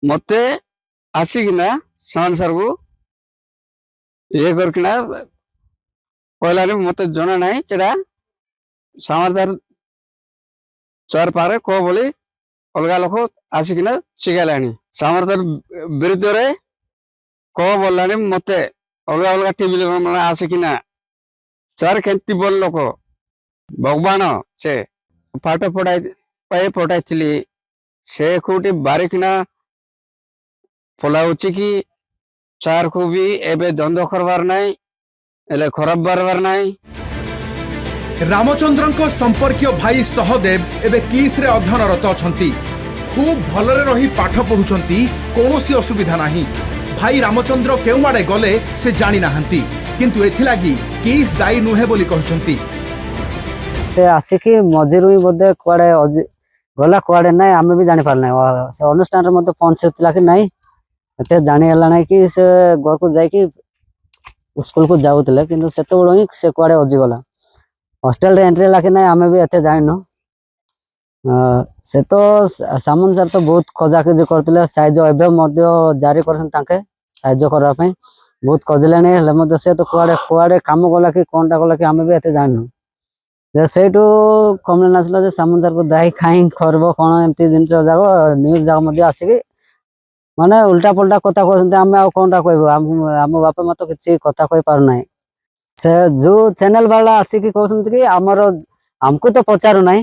मत आसिकिना सामान सर को ये करकिना कहला मत जना ना चेड़ा सामान सर पारे कह बोली अलग लोक आसिकिना शिखाला सामर्थ्य विरुद्ध रे कह बोला मत अलग अलग टीवी आसिकिना सर के बोल लोक भगवान से पाठ पढ़ाई पढ़ाई से कोटी बारिकिना पलाउची कि चार को भी एबे द्वंद्व करवार नहीं एले खराब बारबार नहीं। रामचंद्र संपर्कीय भाई सहदेव एबे किस रे अध्ययनरत अछंती। खूब भलरे रही पाठ पढ़ुछंती, कोनोसी असुविधा नाही। भाई रामचंद्र केउ आडे गले से जानि नाहंती, किंतु एथिलागी किस दाई नुहे बोली कहछंती। से आसिकी मझिरु बोधे कुआडे गला कुआडे नाही आमे भी जानि पार नाही। से अनुष्ठान रे मते पहुंचेतिला कि नाही एते जानि हला नाही कि से घर को जाई कि स्कूल को जाउतले, किंतु सेते बळो ही से कुआडे अजि गला। हॉस्टल रे एंट्री ला कि नाही आमे भी एते जानिनो। से तो सामन सर तो बहुत खोजा खोजी करतिले, साइज एबे मध्य जारी करसन ताके साइज करबा पई बहुत खोजले नै हले मध्य से तो कुआडे कुआडे काम गला कि कोनटा गला कि आमे भी एते जानिनो। जे सेटू कमेंट आसला जे सामन सर को दाई खाई करबो कोन एमती जिंस जागो न्यूज जागो मध्य आसी माने उल्टा पुल्टा कथा कहते आम कौनटा कहबो आम बापा मत किसी कथा कहि पार नाही। से जो चैनल वाला आसिक कहते कि आमर आमको तो पचारू ना,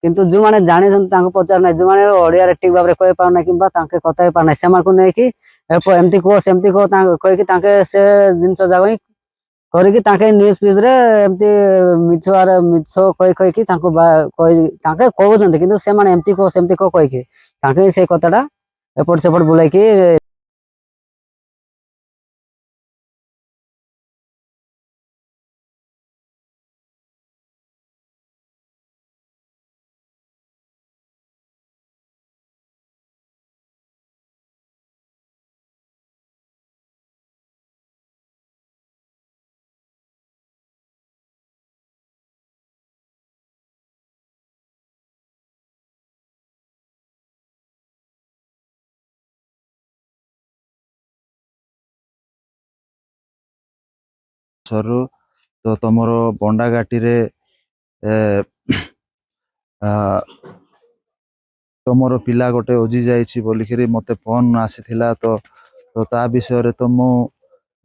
किंतु जो माने जानी पचार ना, जो माने ओडिया ठीक भाव कहि पार ना कि कथा ही पार ना से नहीं कि एमती कह सेमती कह कहीकि से जिनस जाक करके न्यूज पेज रे एमती मिछ मिछ कही कहीकि कहते कि से माने एमती कह सेमती कह कहीकि से कथाटा एपट सेपट बुलाई कि सरु तो तमर बंडा घाटी रे तमर पिला गोटे ओजी जाइछि बोलिकरी मते फोन आसीथिला। तो ता विषय रे तो मु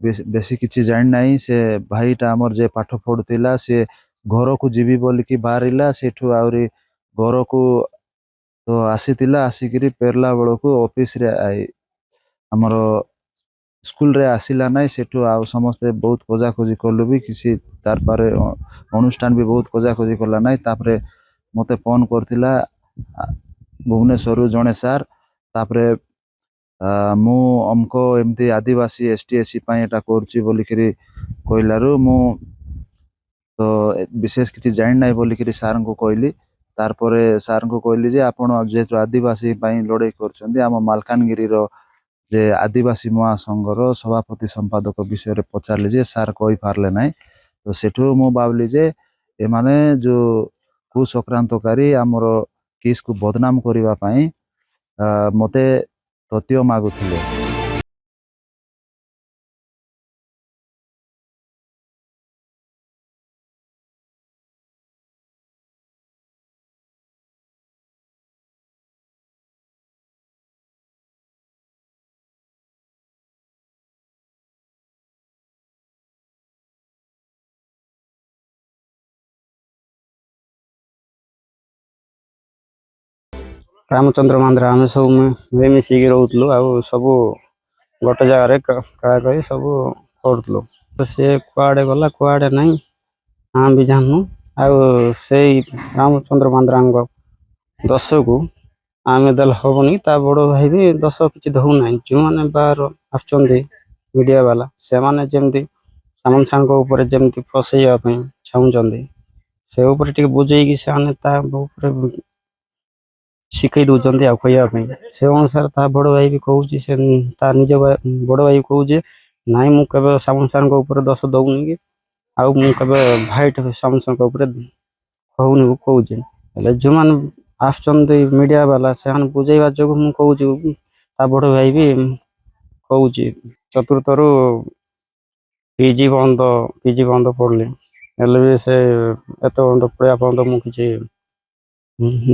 बेसी किछि जानि नाही। से भाईटा हमर जे पाठ पढुतिला से घर को जीवी बोलिकी बाहरिला, सेठु आउरी घर को तो आसीतिला। आसिकरी पेरला बेलको ऑफिस रे आई हमर स्कूल रे आसिला नाही। सेठु आ समस्त बहुत खोजा खोजी करलु भी किसी तार पारे अनुष्ठान भी बहुत खोजा खोजी करला नाही। तापरे मते फोन करथिला भुवनेश्वर जणे सार। तापरे मु हमको एमती आदिवासी एसटीएससी पाई एटा करछि बोलिकरी कहलारु मु तो विशेष किछि जानि नाही बोलिकरी सार को कहली। तार परे सार को कहली जे आपण जे आदिवासी पाई लड़ाई करछन्ती हम मालकानगिरी रो जे आदिवासी महासंघर सभापति संपादक विषय रे पचारले जे सार कहि पारले नाही। तो सेठु मु भाबली जे ए माने जो कुसक्रांतकारी हमर केस को बदनाम करिवा पाई मते तथ्य मागुथिले। रामचंद्र मांद्रा आम सब मिसिकी रोलु आ सब गोटे जगार कही सब करूँ। तो सी कुआडे गला कुआडे नहीं आम भी जानू। से रामचंद्र मांद्रा दश को आम देल हेनी ता बड़ भाई भी दश कि दौना जो मैंने बाहर मीडिया वाला से मैंने जमी सामन सागर जमी फसैवाई चाहते से बुझे से शिखई दौरान कहवाई से अनुसार ता बड़ भाई भी कहूँ से निज बड़ भाई कहूँ नाई मुझे सामन सार दश दौनी कि आउ भाईट सामन सार कहूनी कहूँ जो मैंने आस मीडिया वाला से बुझेवा जो मुझे ତା ବଡ଼ ଭାଇ ବି କହୁଛି ଚତୁର୍ଥରୁ ପିଜି ପର୍ଯ୍ୟନ୍ତ ପଢ଼ିଲି, ହେଲେ ବି ସେ ଏତେ ପର୍ଯ୍ୟନ୍ତ ପଢ଼ିବା ପର୍ଯ୍ୟନ୍ତ ମୁଁ କିଛି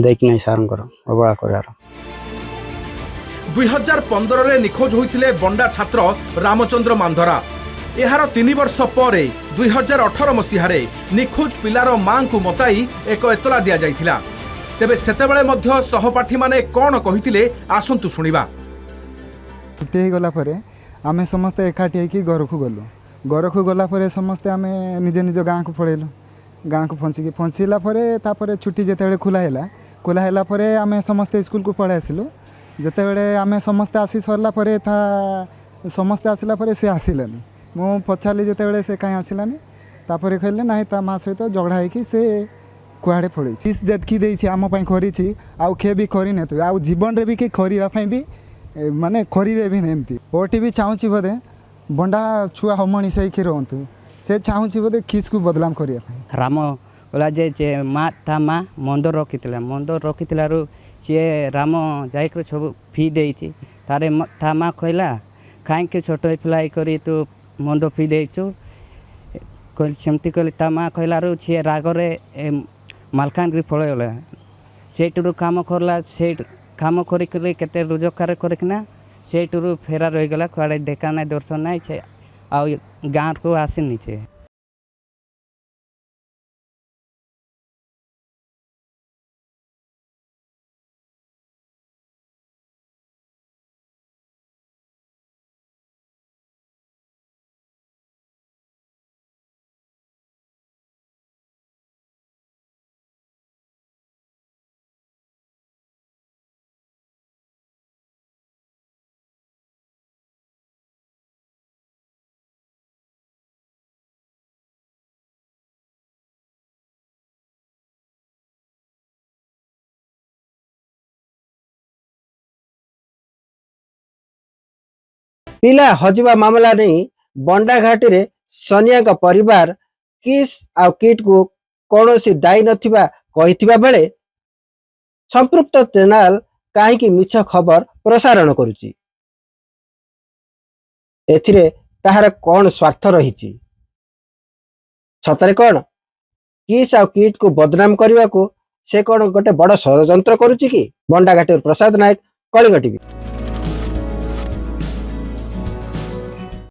ଦେଖି ନାହିଁ ସାର୍ଙ୍କର ଅବହେଳା କରିବାର। 2015ରେ ନିଖୋଜ ହୋଇଥିଲେ ବଣ୍ଡା ଛାତ୍ର ରାମଚନ୍ଦ୍ର ମାନ୍ଧରା। ଏହାର 3 ବର୍ଷ ପରେ 2018 ମସିହାରେ ନିଖୋଜ ପିଲାର ମାଙ୍କୁ ମତାଇ ଏକ ଏତଲା ଦିଆଯାଇଥିଲା। ତେବେ ସେତେବେଳେ ମଧ୍ୟ ସହପାଠୀମାନେ କ'ଣ କହିଥିଲେ ଆସନ୍ତୁ ଶୁଣିବା। ଛୁଟି ହେଇଗଲା ପରେ ଆମେ ସମସ୍ତେ ଏକାଠି ହେଇକି ଘରକୁ ଗଲା ପରେ ସମସ୍ତେ ଆମେ ନିଜ ନିଜ ଗାଁକୁ ପଳେଇଲୁ। ଗାଁକୁ ପହଞ୍ଚିଲା ପରେ ତାପରେ ଛୁଟି ଯେତେବେଳେ ଖୋଲା ହେଲା ପରେ ଆମେ ସମସ୍ତେ ସ୍କୁଲକୁ ପଳେଇ ଆସିଲୁ। ଯେତେବେଳେ ଆମେ ସମସ୍ତେ ଆସି ସରିଲା ପରେ ସମସ୍ତେ ଆସିଲା ପରେ ସେ ଆସିଲାନି। ମୁଁ ପଚାରିଲି ଯେତେବେଳେ ସେ କାହିଁ ଆସିଲାନି, ତାପରେ କହିଲେ ନାହିଁ ତା ମା ସହିତ ଝଗଡ଼ା ହେଇକି ସେ କୁଆଡ଼େ ପଳେଇଛି। ଯେତିକି ଦେଇଛି ଆମ ପାଇଁ କରିଛି, ଆଉ କିଏ ବି କରିନଥିବେ, ଆଉ ଜୀବନରେ ବି କିଏ କରିବା ପାଇଁ ବି ମାନେ କରିବେ ବି ନାହିଁ। ଏମିତି ଓଟି ବି ଚାହୁଁଛି ବୋଧେ ବଣ୍ଡା ଛୁଆ ମଣିଷ ହେଇକି ରୁହନ୍ତୁ, ସେ ଚାହୁଁଛି ବୋଧେ କିସ୍କୁ ବଦନାମ କରିବା ପାଇଁ। ରାମ କହିଲା ଯେ ତା ମା ମନ୍ଦ ରଖିଥିଲାରୁ ସିଏ ରାମ ଯାଇକରି ସବୁ ଫି ଦେଇଛି। ତା ମା କହିଲା କାହିଁକି ଛୋଟ ପିଲା କରି ତୁ ମନ୍ଦ ଫି ଦେଇଛୁ, ସେମିତି କହିଲି। ତା ମା କହିଲାରୁ ସିଏ ରାଗରେ ମାଲକାନଗିରି ପଳେଇଗଲା। ସେଇଠୁରୁ କାମ କରିଲା, ସେଇଠୁ କାମ କରିକରି କେତେ ରୋଜଗାର କରିକିନା ସେଇଠୁରୁ ଫେରାର ରହିଗଲା। କୁଆଡ଼େ ଦେଖା ନାହିଁ, ଦର୍ଶନ ନାହିଁ, ସେ ଆଉ ଗାଁକୁ ଆସିନି ସେ। ପିଲା ହଜିବା ମାମଲା ନେଇ ବଣ୍ଡାଘାଟିରେ ସନିଆଙ୍କ ପରିବାର କିସ୍ ଆଉ କିଟ୍କୁ କୌଣସି ଦାୟୀ ନଥିବା କହିଥିବା ବେଳେ ସମ୍ପୃକ୍ତ ଚ୍ୟାନେଲ କାହିଁକି ମିଛ ଖବର ପ୍ରସାରଣ କରୁଛି? ଏଥିରେ ତାହାର କ'ଣ ସ୍ୱାର୍ଥ ରହିଛି? ସତରେ କ'ଣ କିସ୍ ଆଉ କିଟ୍କୁ ବଦନାମ କରିବାକୁ ସେ କ'ଣ ଗୋଟେ ବଡ଼ ଷଡ଼ଯନ୍ତ୍ର କରୁଛି କି? ବଣ୍ଡାଘାଟିରୁ ପ୍ରସାଦ ନାୟକ, କଳିଙ୍ଗ ଟିଭି।